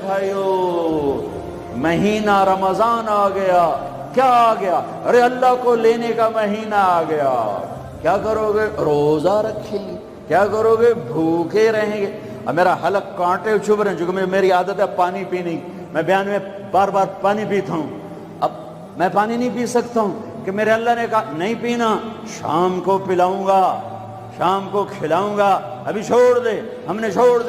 بھائیو مہینہ رمضان آ گیا. کیا آ گیا؟ ارے اللہ کو لینے کا مہینہ آ گیا. کیا کرو گے؟ روزہ رکھیں گے. کیا کرو گے؟ بھوکے رہیں گے. اب میرا حلق کانٹے چبھ رہے ہیں چونکہ میری عادت ہے پانی پینے. میں بیان میں بار بار پانی پیتا ہوں. اب میں پانی نہیں پی سکتا ہوں کہ میرے اللہ نے کہا نہیں پینا، شام کو پلاؤں گا، شام کو کھلاؤں گا. ابھی چھوڑ دے. ہم نے چھوڑ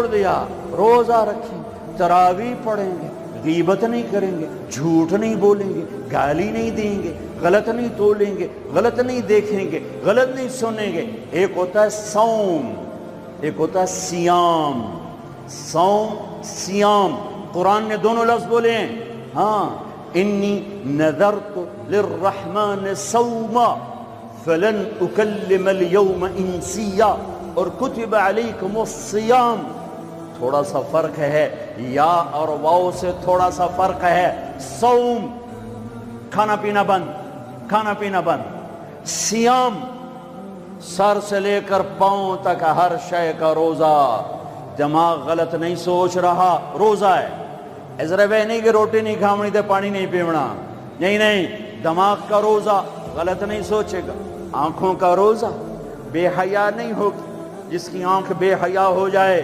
دیا. روزہ رکھیں، تراویح پڑھیں گے، غیبت نہیں کریں گے، جھوٹ نہیں بولیں گے، گالی نہیں دیں گے، غلط نہیں تولیں گے، غلط نہیں دیکھیں گے، غلط نہیں سنیں گے. ایک ہوتا ہے صوم، ایک ہوتا ہے سیام. صوم سیام قرآن نے دونوں لفظ بولے ہیں. ہاں، انی نذرت للرحمن صوما فلن اکلم اليوم انسیا، اور کتب علیکم الصیام. تھوڑا سا فرق ہے، یا اور واو سے تھوڑا سا فرق ہے. صوم کھانا پینا بند. سیام سر سے لے کر پاؤں تک ہر شے کا روزہ. دماغ غلط نہیں سوچ رہا، روزہ ہے. ازرے وہ نہیں کہ روٹی نہیں کھاونی تے پانی نہیں پیونا. نہیں، دماغ کا روزہ، غلط نہیں سوچے گا. آنکھوں کا روزہ، بے حیا نہیں ہوگی. جس کی آنکھ بے حیا ہو جائے،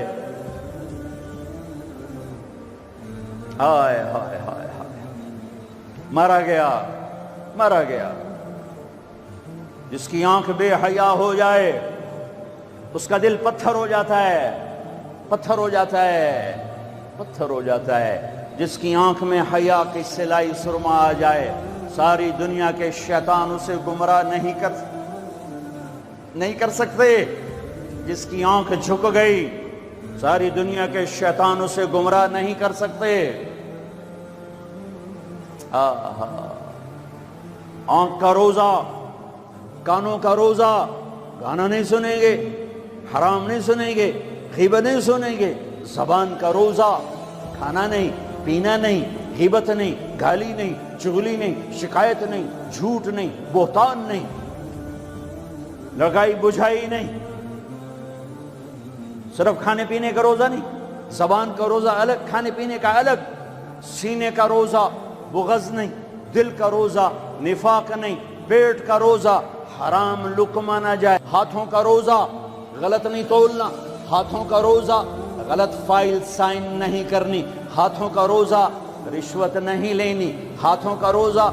ہائے ہائے ہائے ہائے، مرا گیا. جس کی آنکھ بے حیا ہو جائے اس کا دل پتھر ہو جاتا ہے. جس کی آنکھ میں حیا کی سلائی سرما آ جائے، ساری دنیا کے شیطان اسے گمراہ نہیں کر سکتے. جس کی آنکھ جھک گئی، ساری دنیا کے شیطان اسے گمراہ نہیں کر سکتے. آنکھ کا روزہ، کانوں کا روزہ، گانا نہیں سنیں گے، حرام نہیں سنیں گے، غیبت نہیں سنیں گے. زبان کا روزہ، کھانا نہیں، پینا نہیں، غیبت نہیں، گالی نہیں، چغلی نہیں، شکایت نہیں، جھوٹ نہیں، بہتان نہیں، لگائی بجھائی نہیں. صرف کھانے پینے کا روزہ نہیں، زبان کا روزہ الگ، کھانے پینے کا الگ. سینے کا روزہ، بغض نہیں. دل کا روزہ، نفاق نہیں. پیٹ کا روزہ، حرام لقمہ نہ جائے. ہاتھوں کا روزہ، غلط نہیں تولنا. ہاتھوں کا روزہ، غلط فائل سائن نہیں کرنی. ہاتھوں کا روزہ، رشوت نہیں لینی. ہاتھوں کا روزہ،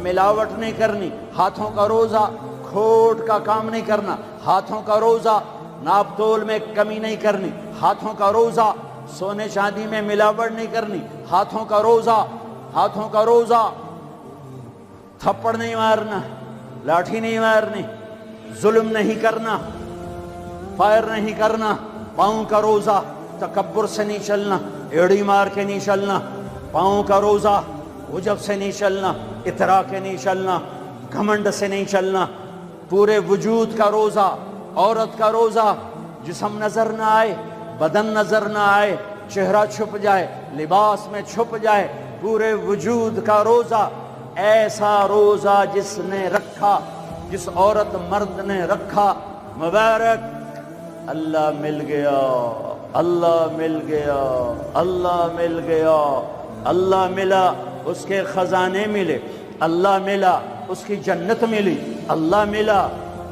ملاوٹ نہیں کرنی. ہاتھوں کا روزہ، کھوٹ کا کام نہیں کرنا. ہاتھوں کا روزہ، ناپ تول میں کمی نہیں کرنی. ہاتھوں کا روزہ، سونے چاندی میں ملاوٹ نہیں کرنی. ہاتھوں کا روزہ، تھپڑ نہیں مارنا، لاٹھی نہیں مارنی، ظلم نہیں کرنا، فائر نہیں کرنا. پاؤں کا روزہ، تکبر سے نہیں چلنا، ایڑی مار کے نہیں چلنا. پاؤں کا روزہ، عجب سے نہیں چلنا، اترا کے نہیں چلنا، گھمنڈ سے نہیں چلنا. پورے وجود کا روزہ. عورت کا روزہ، جسم نظر نہ آئے، بدن نظر نہ آئے، چہرہ چھپ جائے، لباس میں چھپ جائے. پورے وجود کا روزہ. ایسا روزہ جس نے رکھا، جس عورت مرد نے رکھا، مبارک. اللہ مل گیا، اللہ مل گیا، اللہ مل گیا. اللہ ملا، اس کے خزانے ملے. اللہ ملا، اس کی جنت ملی. اللہ ملا،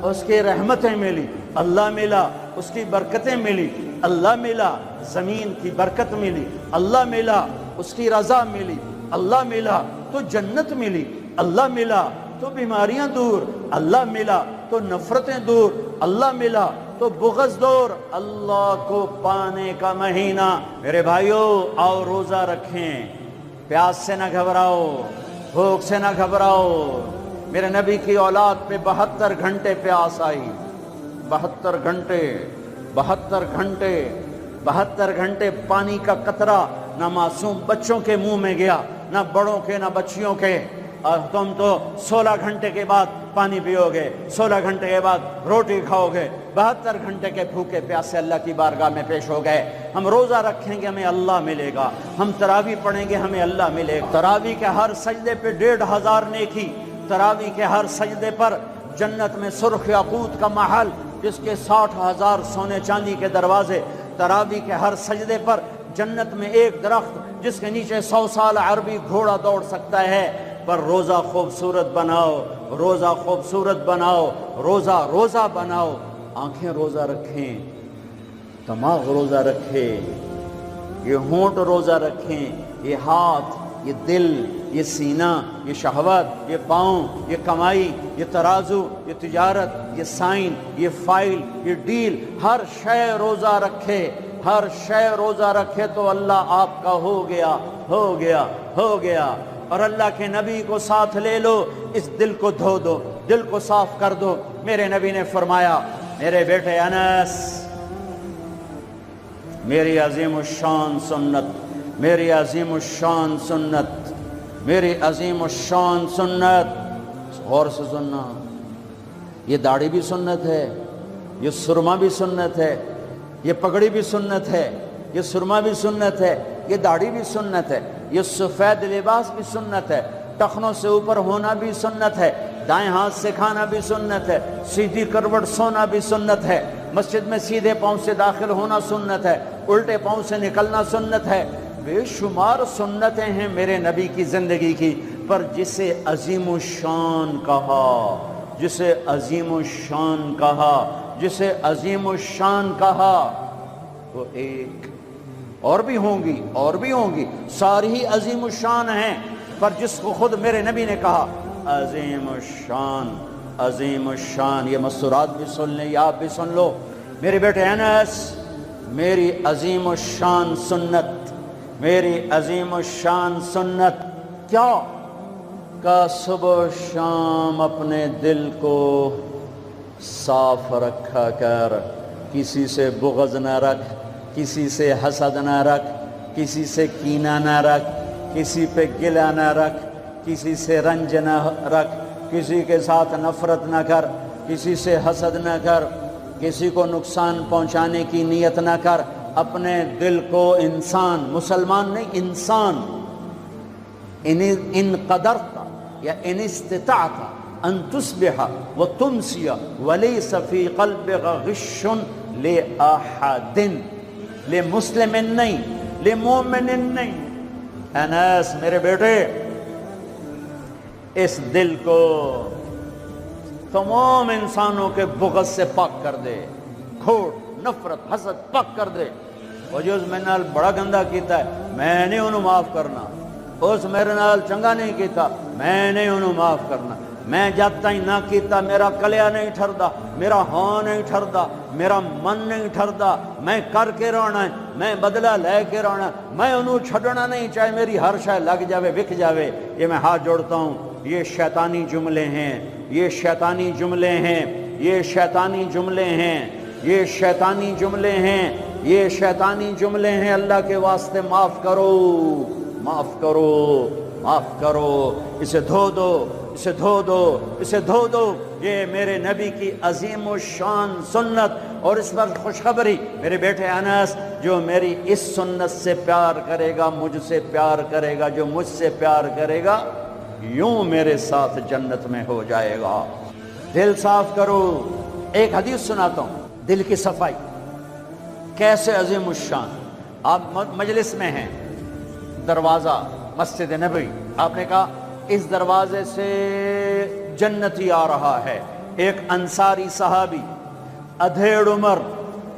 اس کی رحمتیں ملی. اللہ ملا، اس کی برکتیں ملی. اللہ ملا، زمین کی برکت ملی. اللہ ملا، اس کی رضا ملی. اللہ ملا تو جنت ملی. اللہ ملا تو بیماریاں دور. اللہ ملا تو نفرتیں دور. اللہ ملا تو بغض دور. اللہ کو پانے کا مہینہ. میرے بھائیو، آؤ روزہ رکھیں. پیاس سے نہ گھبراؤ، بھوک سے نہ گھبراؤ. میرے نبی کی اولاد پہ 72 گھنٹے پیاس آئی. 72 گھنٹے پانی کا قطرہ نہ معصوم بچوں کے منہ میں گیا، نہ بڑوں کے، نہ بچیوں کے. اور تم تو 16 گھنٹے کے بعد پانی پیو گے، 16 گھنٹے کے بعد روٹی کھاؤ گے. 72 گھنٹے کے بھوکے پیاسے اللہ کی بارگاہ میں پیش ہو گئے. ہم روزہ رکھیں گے، ہمیں اللہ ملے گا. ہم تراویح پڑھیں گے، ہمیں اللہ ملے گا. تراویح کے ہر سجدے پہ 1500 نیکی. تراویح کے ہر سجدے پر جنت میں سرخ یاقوت کا محل، جس کے 60,000 سونے چاندی کے دروازے. تراویح کے ہر سجدے پر جنت میں ایک درخت جس کے نیچے 100 سال عربی گھوڑا دوڑ سکتا ہے، پر روزہ خوبصورت بناؤ، روزہ خوبصورت بناؤ، روزہ روزہ بناؤ، آنکھیں روزہ رکھیں، دماغ روزہ رکھے، یہ ہونٹ روزہ رکھیں، یہ ہاتھ، یہ دل، یہ سینہ، یہ شہوت، یہ پاؤں، یہ کمائی، یہ ترازو، یہ تجارت، یہ سائن، یہ فائل، یہ ڈیل، ہر شے روزہ رکھے، ہر شے روزہ رکھے تو اللہ آپ کا ہو گیا، ہو گیا، ہو گیا۔ اور اللہ کے نبی کو ساتھ لے لو، اس دل کو دھو دو، دل کو صاف کر دو۔ میرے نبی نے فرمایا، میرے بیٹے انس، میری عظیم الشان سنت، میری عظیم الشان سنت، میری عظیم الشان سنت، غور سے سننا، یہ داڑھی بھی سنت ہے، یہ سرما بھی سنت ہے، یہ پگڑی بھی سنت ہے، یہ سرما بھی سنت ہے، یہ داڑھی بھی سنت ہے، یہ سفید لباس بھی سنت ہے، ٹخنوں سے اوپر ہونا بھی سنت ہے، دائیں ہاتھ سے کھانا بھی سنت ہے، سیدھی کروٹ سونا بھی سنت ہے، مسجد میں سیدھے پاؤں سے داخل ہونا سنت ہے، الٹے پاؤں سے نکلنا سنت ہے۔ بے شمار سنتیں ہیں میرے نبی کی زندگی کی، پر جسے عظیم الشان کہا، جسے عظیم الشان کہا، جسے عظیم الشان کہا، وہ ایک اور بھی ہوں گی، اور بھی ہوں گی، ساری ہی عظیم الشان ہیں، پر جس کو خود میرے نبی نے کہا عظیم الشان، عظیم الشان، یہ مستورات بھی سن لیں یا آپ بھی سن لو، میرے بیٹے انس، میری عظیم الشان سنت، میری عظیم الشان سنت کیا؟ کہ صبح و شام اپنے دل کو صاف رکھا کر، کسی سے بغض نہ رکھ، کسی سے حسد نہ رکھ، کسی سے کینہ نہ رکھ، کسی پہ گلہ نہ رکھ، کسی سے رنج نہ رکھ، کسی کے ساتھ نفرت نہ کر، کسی سے حسد نہ کر، کسی کو نقصان پہنچانے کی نیت نہ کر، اپنے دل کو انسان، مسلمان نہیں انسان، ان قدرت یا ان استطاعت ان تصبح وتمسی ولیس فی قلبک غش لأحد، لمسلم نہیں، لمومن نہیں۔ انس میرے بیٹے، اس دل کو تمام انسانوں کے بغض سے پاک کر دے، کھوٹ، نفرت، حسد پاک کر دے۔ اور جو اس میرے نال بڑا گندہ کیتا ہے میں نہیں انہوں معاف کرنا، اس میرے نال چنگا نہیں کیتا میں نہیں انہوں معاف کرنا، میں جب تک نہ کیتا میرا کلیا نہیں ٹھردا، میرا ہاں نہیں ٹھردا، میرا من نہیں ٹھردا، میں کر کے رہنا ہے، میں بدلہ لے کے رہنا ہے، میں انہوں چھڑنا نہیں، چاہے میری ہر شے لگ جاوے وک جاوے۔ یہ میں ہاتھ جوڑتا ہوں، یہ شیطانی جملے ہیں، یہ شیطانی جملے ہیں، یہ شیطانی جملے ہیں، یہ شیطانی جملے ہیں، یہ شیطانی جملے ہیں۔ اللہ کے واسطے معاف کرو، معاف کرو، معاف کرو، اسے دھو دو، اسے دھو دو، اسے دھو دو۔ یہ میرے نبی کی عظیم الشان سنت، اور اس پر خوشخبری میرے بیٹے انس، جو میری اس سنت سے پیار کرے گا مجھ سے پیار کرے گا، جو مجھ سے پیار کرے گا یوں میرے ساتھ جنت میں ہو جائے گا۔ دل صاف کرو۔ ایک حدیث سناتا ہوں، دل کی صفائی کیسے عظیم الشان۔ آپ مجلس میں ہیں، دروازہ مسجد نبوی، آپ نے کہا اس دروازے سے جنتی آ رہا ہے۔ ایک انصاری صحابی، ادھیڑ عمر،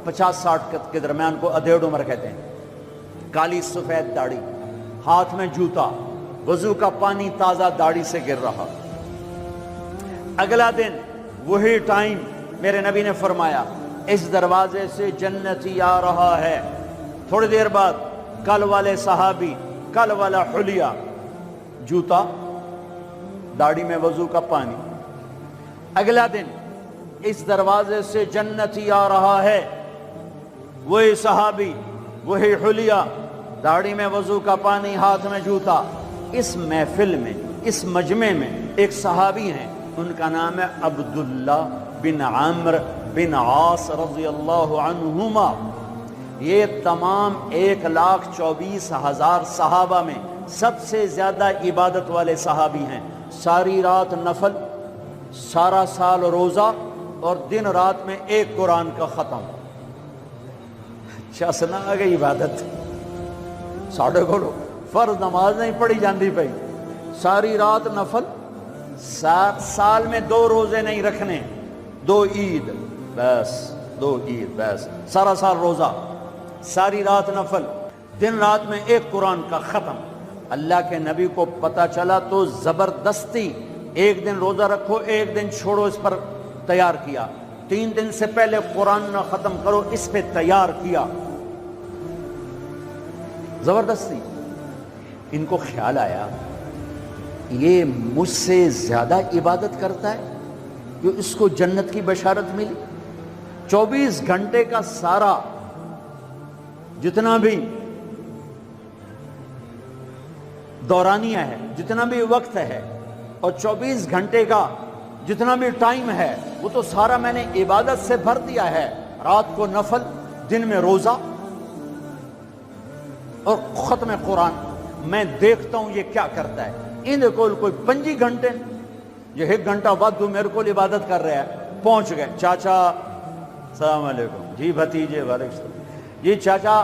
50-60 کے درمیان کو ادھیڑ عمر کہتے ہیں، کالی سفید داڑھی، ہاتھ میں جوتا، وضو کا پانی تازہ داڑھی سے گر رہا۔ اگلا دن وہی ٹائم میرے نبی نے فرمایا اس دروازے سے جنتی آ رہا ہے۔ تھوڑی دیر بعد کل والے صحابی، کل والا حلیہ، جوتا، داڑھی میں وضو کا پانی۔ اگلا دن اس دروازے سے جنتی آ رہا ہے، وہی صحابی، وہی حلیہ، داڑھی میں وضو کا پانی، ہاتھ میں جوتا۔ اس محفل میں، اس مجمع میں ایک صحابی ہیں، ان کا نام ہے عبداللہ بن عمرو بن عاص رضی اللہ عنہما۔ یہ تمام 1,24,000 صحابہ میں سب سے زیادہ عبادت والے صحابی ہیں۔ ساری رات نفل، سارا سال روزہ، اور دن رات میں ایک قرآن کا ختم۔ اچھا سنا آ گئی عبادت، ساڑھے کو فرض نماز نہیں پڑھی جاندی پئی، ساری رات نفل، سال میں 2 روزے نہیں رکھنے، 2 عید بس، 2 عید بس، سارا سال روزہ، ساری رات نفل، دن رات میں 1 قرآن کا ختم۔ اللہ کے نبی کو پتہ چلا تو زبردستی 1 دن روزہ رکھو 1 دن چھوڑو اس پر تیار کیا، 3 دن سے پہلے قرآن نہ ختم کرو اس پہ تیار کیا، زبردستی۔ ان کو خیال آیا یہ مجھ سے زیادہ عبادت کرتا ہے جو اس کو جنت کی بشارت ملی۔ 24 گھنٹے کا سارا جتنا بھی دورانیہ ہے، جتنا بھی وقت ہے، اور 24 گھنٹے کا جتنا بھی ٹائم ہے وہ تو سارا میں نے عبادت سے بھر دیا ہے، رات کو نفل، دن میں روزہ اور ختم قرآن۔ میں دیکھتا ہوں یہ کیا کرتا ہے۔ ان کو کوئی 25 گھنٹے، یہ 1 گھنٹہ بعد تو میرے کو عبادت کر رہا ہے۔ پہنچ گئے، چاچا السلام علیکم، جی بھتیجے وعلیکم السلام، جی چاچا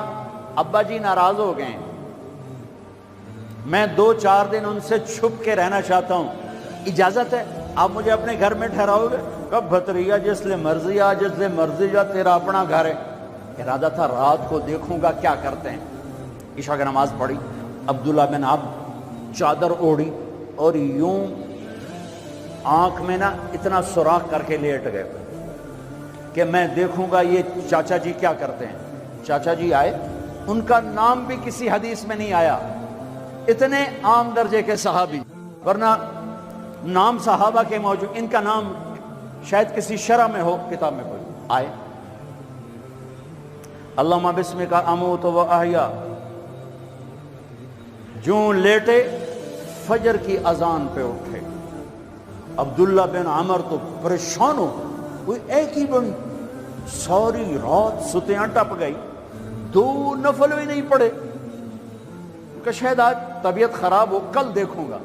ابا جی ناراض ہو گئے، میں 2-4 دن ان سے چھپ کے رہنا چاہتا ہوں، اجازت ہے؟ آپ مجھے اپنے گھر میں ٹھہراؤ گے؟ کب بھتریا جس لئے مرضی آ، جس لئے مرضی جا، تیرا اپنا گھر ہے۔ ارادہ تھا رات کو دیکھوں گا کیا کرتے ہیں۔ عشاء کی نماز پڑھی، عبداللہ بن عب چادر اوڑھی اور یوں آنکھ میں نا اتنا سوراخ کر کے لیٹ گئے کہ میں دیکھوں گا یہ چاچا جی کیا کرتے ہیں۔ چاچا جی آئے، ان کا نام بھی کسی حدیث میں نہیں آیا، اتنے عام درجے کے صحابی، ورنہ نام صحابہ کے موجود، ان کا نام شاید کسی شرح میں ہو، کتاب میں کوئی۔ آئے، اللہم بسمک اموت و احیا، جوں لیٹے فجر کی اذان پہ اٹھے۔ عبداللہ بن عمر تو پریشان ہو، کوئی ایک ہی بن، ساری رات ستیاں ٹپ گئی، 2 نفل بھی نہیں پڑے کہ شاید آج طبیعت خراب ہو، کل دیکھوں گا۔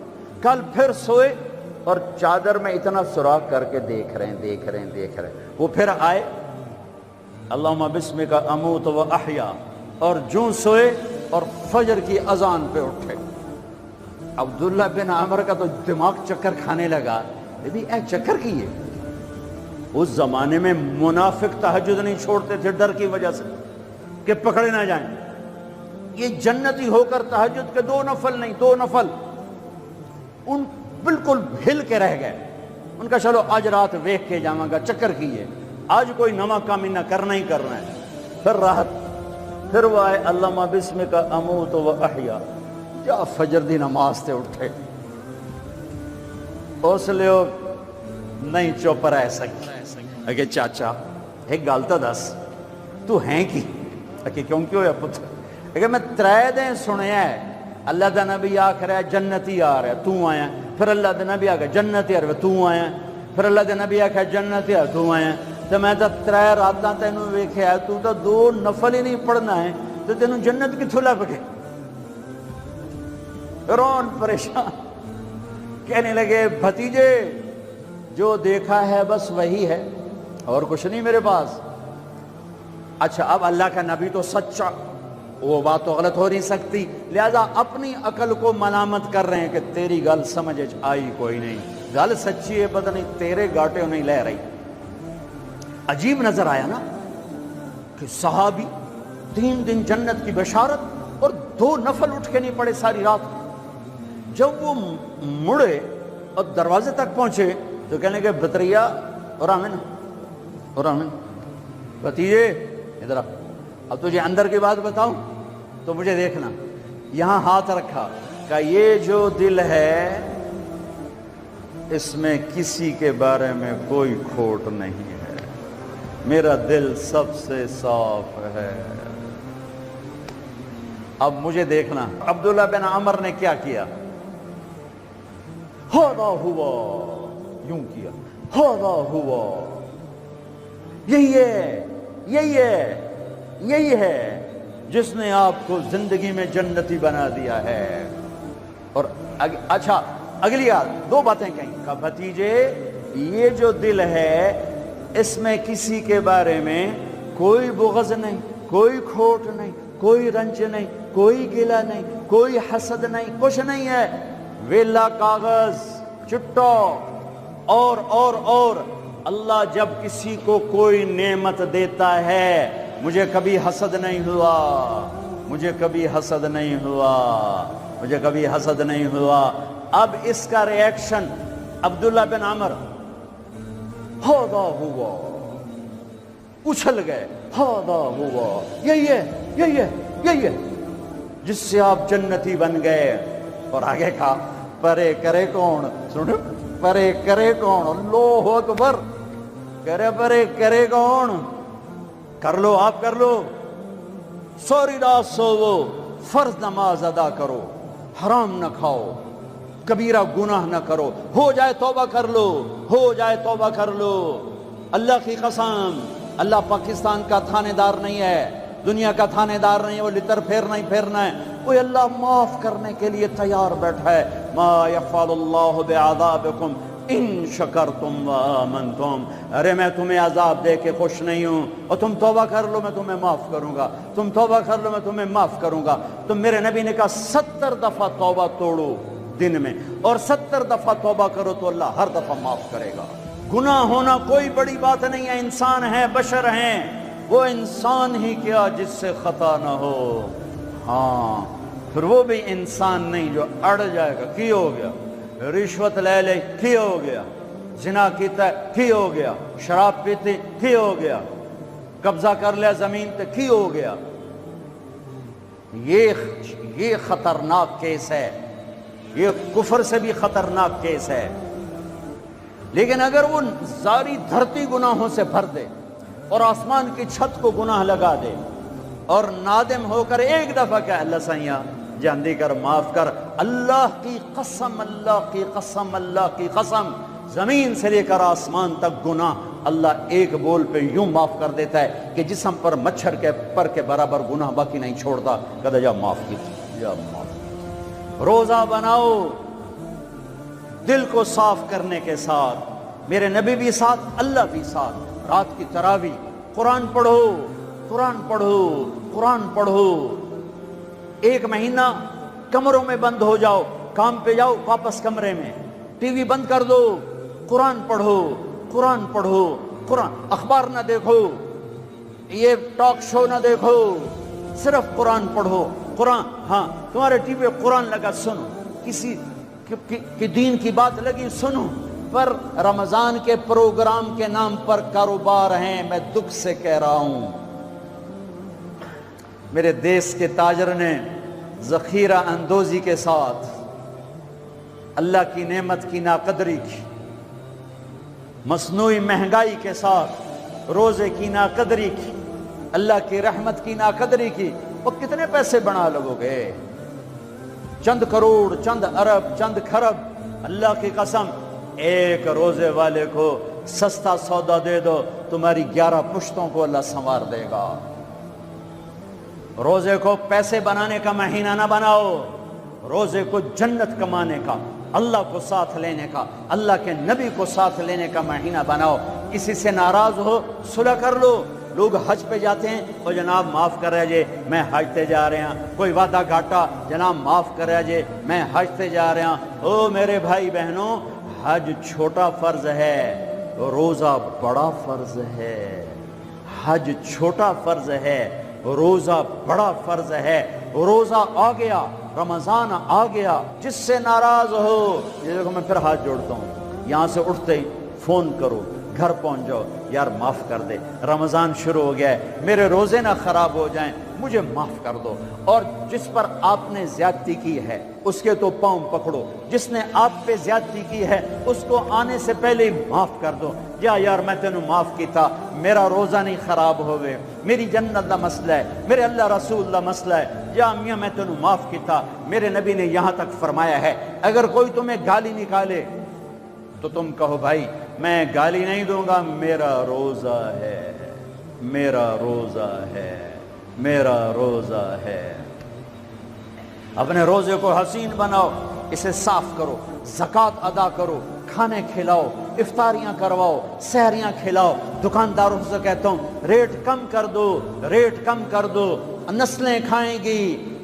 کل پھر سوئے اور چادر میں اتنا سوراخ کر کے دیکھ رہے ہیں۔ وہ پھر آئے، اللہم بسمک اموت و احیا، اور جوں سوئے اور فجر کی اذان پہ اٹھے۔ عبداللہ بن عمر کا تو دماغ چکر کھانے لگا، اے چکر کی ہے۔ اس زمانے میں منافق تہجد نہیں چھوڑتے تھے ڈر کی وجہ سے کہ پکڑے نہ جائیں۔ یہ جنتی ہو کر تہجد کے 2 نفل نہیں، 2 نفل، ان بالکل ہل کے رہ گئے۔ ان کا چلو آج رات ویکھ کے جاواں گا، چکر کی ہے، آج کوئی نواں کام نہ کرنا ہی کرنا ہے۔ پھر راحت، پھر وہ آئے، اللہم بسمک اموت و احیا، جا فجر دی نماز تے اٹھے۔ اس لیے نہیں چپ رہ سکتے کہ چاچا ایک گل تو دس، تو ہیں کی؟ کہ کیوں کیوں ہے پتر؟ کہ میں 3 دن سنیا ہے اللہ دا نبی آکھ رہا ہے جنتی آ رہا ہے، تو آیا، پھر اللہ دا نبی آکھ جنتی آ رہا ہے، تو آیا، پھر اللہ دا نبی آکھ جنتی آ رہا ہے، تو آیا۔ تو میں تو 3 راتاں تینوں ویکھیا، تو 2 نفل ہی نہیں پڑھنا ہے، تو تینوں جنت کتھوں لب گئے؟ رون پریشان، کہنے لگے بھتیجے جو دیکھا ہے بس وہی ہے، اور کچھ نہیں میرے پاس۔ اچھا اب اللہ کا نبی تو سچا، وہ بات تو غلط ہو نہیں سکتی، لہذا اپنی عقل کو ملامت کر رہے ہیں کہ تیری گل سمجھ آئی کوئی نہیں، گل سچی ہے پتہ نہیں تیرے گاٹے نہیں لے رہی۔ عجیب نظر آیا نا کہ صحابی 3 دن جنت کی بشارت اور 2 نفل اٹھ کے نہیں پڑے ساری رات۔ جب وہ مڑے اور دروازے تک پہنچے تو کہنے کہ بطریہ اور آمن بھتیجے ادھر اب تجھے اندر کی بات بتاؤں تو مجھے دیکھنا۔ یہاں ہاتھ رکھا کہ یہ جو دل ہے اس میں کسی کے بارے میں کوئی کھوٹ نہیں ہے، میرا دل سب سے صاف ہے، اب مجھے دیکھنا۔ عبداللہ بن عمر نے کیا کیا؟ ہاذا ہوا، یوں کیا، ہاذا ہوا، یہی ہے جس نے آپ کو زندگی میں جنتی بنا دیا ہے۔ اور اچھا اگلی یاد 2 باتیں کہیں کہ بھتیجے یہ جو دل ہے اس میں کسی کے بارے میں کوئی بغض نہیں، کوئی کھوٹ نہیں، کوئی رنج نہیں، کوئی گلہ نہیں، کوئی حسد نہیں، کچھ نہیں ہے، ویلا کاغذ چٹو اور اللہ جب کسی کو کوئی نعمت دیتا ہے، مجھے کبھی حسد نہیں ہوا، مجھے کبھی حسد نہیں ہوا، مجھے کبھی حسد نہیں ہوا۔ اب اس کا ری ایکشن عبداللہ بن عمر، ہاذا ہوا، اچھل گئے، ہاذا ہوا، یہی ہے جس سے آپ جنتی بن گئے۔ اور آگے کہا پرے کرے کون، سنو، پرے کرے کون، اللہ اکبر، پرے کرے کون، کر لو آپ، کر لو، سوری رات سوو، فرض نماز ادا کرو، حرام نہ کھاؤ، کبیرہ گناہ نہ کرو، ہو جائے توبہ کر لو، ہو جائے توبہ کر لو۔ اللہ کی قسم، اللہ پاکستان کا تھانے دار نہیں ہے، دنیا کا تھانے دار نہیں ہے، وہ لتر پھیرنا ہے، کوئی اللہ معاف کرنے کے لیے تیار بیٹھا ہے۔ ما یفعل اللہ بعذابکم ان شکرتم وآمنتم، ارے میں تمہیں عذاب دے کے خوش نہیں ہوں، اور تم توبہ کر لو میں تمہیں معاف کروں گا، تم توبہ کر لو میں تمہیں معاف کروں گا۔ تو میرے نبی نے کہا 70 دفعہ توبہ توڑو دن میں، اور 70 دفعہ توبہ کرو تو اللہ ہر دفعہ معاف کرے گا۔ گناہ ہونا کوئی بڑی بات نہیں ہے، انسان ہے، بشر ہیں، وہ انسان ہی کیا جس سے خطا نہ ہو، ہاں پھر وہ بھی انسان نہیں جو اڑ جائے گا، کی ہو گیا، رشوت لے لے کی ہو گیا، زنا کیتا ہے کی ہو گیا، شراب پیتے کی ہو گیا، قبضہ کر لیا زمین تے کی ہو گیا۔ یہ خطرناک کیس ہے، یہ کفر سے بھی خطرناک کیس ہے۔ لیکن اگر وہ ساری دھرتی گناہوں سے بھر دے اور آسمان کی چھت کو گناہ لگا دے اور نادم ہو کر ایک دفعہ کہ اللہ سیاں جاندی کر، معاف کر، اللہ کی قسم، اللہ کی قسم، اللہ کی قسم، زمین سے لے کر آسمان تک گناہ اللہ ایک بول پہ یوں معاف کر دیتا ہے کہ جسم پر مچھر کے پر کے برابر گناہ باقی نہیں چھوڑتا۔ کہتا جا معاف کی، جا معاف کی۔ روزہ بناؤ دل کو صاف کرنے کے ساتھ، میرے نبی بھی ساتھ، اللہ بھی ساتھ، رات کی تراویح، قرآن پڑھو، قرآن پڑھو، قرآن پڑھو، ایک مہینہ کمروں میں بند ہو جاؤ، کام پہ جاؤ واپس کمرے میں، ٹی وی بند کر دو، قرآن پڑھو، قرآن پڑھو، قرآن، اخبار نہ دیکھو، یہ ٹاک شو نہ دیکھو، صرف قرآن پڑھو۔ قرآن، ہاں تمہارے ٹی وی قرآن لگا سنو، کسی کی دین کی بات لگی سنو، پر رمضان کے پروگرام کے نام پر کاروبار ہیں، میں دکھ سے کہہ رہا ہوں۔ میرے دیس کے تاجر نے ذخیرہ اندوزی کے ساتھ اللہ کی نعمت کی ناقدری کی، مصنوعی مہنگائی کے ساتھ روزے کی ناقدری کی، اللہ کی رحمت کی ناقدری کی۔ وہ کتنے پیسے بنا لگو گے؟ چند کروڑ، چند ارب، چند کھرب۔ اللہ کی قسم، ایک روزے والے کو سستا سودا دے دو، تمہاری 11 پشتوں کو اللہ سنوار دے گا۔ روزے کو پیسے بنانے کا مہینہ نہ بناؤ، روزے کو جنت کمانے کا، اللہ کو ساتھ لینے کا، اللہ کے نبی کو ساتھ لینے کا مہینہ بناؤ۔ کسی سے ناراض ہو صلح کر لو۔ لوگ حج پہ جاتے ہیں، اور جناب معاف کر رہے جے میں حج تے جا رہے ہیں، کوئی وعدہ گھاٹا، جناب معاف کر رہے جے میں حج تے جا رہے ہیں۔ او میرے بھائی بہنوں، حج چھوٹا فرض ہے، روزہ بڑا فرض ہے۔ حج چھوٹا فرض ہے، روزہ بڑا فرض ہے۔ روزہ آ گیا، رمضان آ گیا، جس سے ناراض ہو، یہ دیکھو میں پھر ہاتھ جوڑتا ہوں، یہاں سے اٹھتے ہی فون کرو، گھر پہنچ جاؤ، یار معاف کر دے، رمضان شروع ہو گیا ہے، میرے روزے نہ خراب ہو جائیں، مجھے معاف کر دو۔ اور جس پر آپ نے زیادتی کی ہے اس کے تو پاؤں پکڑو، جس نے آپ پہ زیادتی کی ہے اس کو آنے سے پہلے ہی معاف کر دو۔ یا یار میں تینوں معاف کیتا، میرا روزہ نہیں خراب ہوئے، میری جنت دا مسئلہ ہے، میرے اللہ رسول دا مسئلہ ہے، یا میاں میں تینوں معاف کیتا۔ میرے نبی نے یہاں تک فرمایا ہے، اگر کوئی تمہیں گالی نکالے تو تم کہو بھائی میں گالی نہیں دوں گا، میرا روزہ ہے، میرا روزہ ہے، میرا روزہ ہے۔ اپنے روزے کو حسین بناؤ، اسے صاف کرو، زکوٰۃ ادا کرو، کھانے کھلاؤ، افطاریاں کرواؤ، سحریاں کھلاؤ۔ دکانداروں سے کہتا ہوں ریٹ کم کر دو، ریٹ کم کر دو، نسلیں کھائیں گی،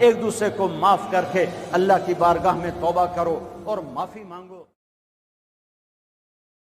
ایک دوسرے کو معاف کر کے اللہ کی بارگاہ میں توبہ کرو اور معافی مانگو۔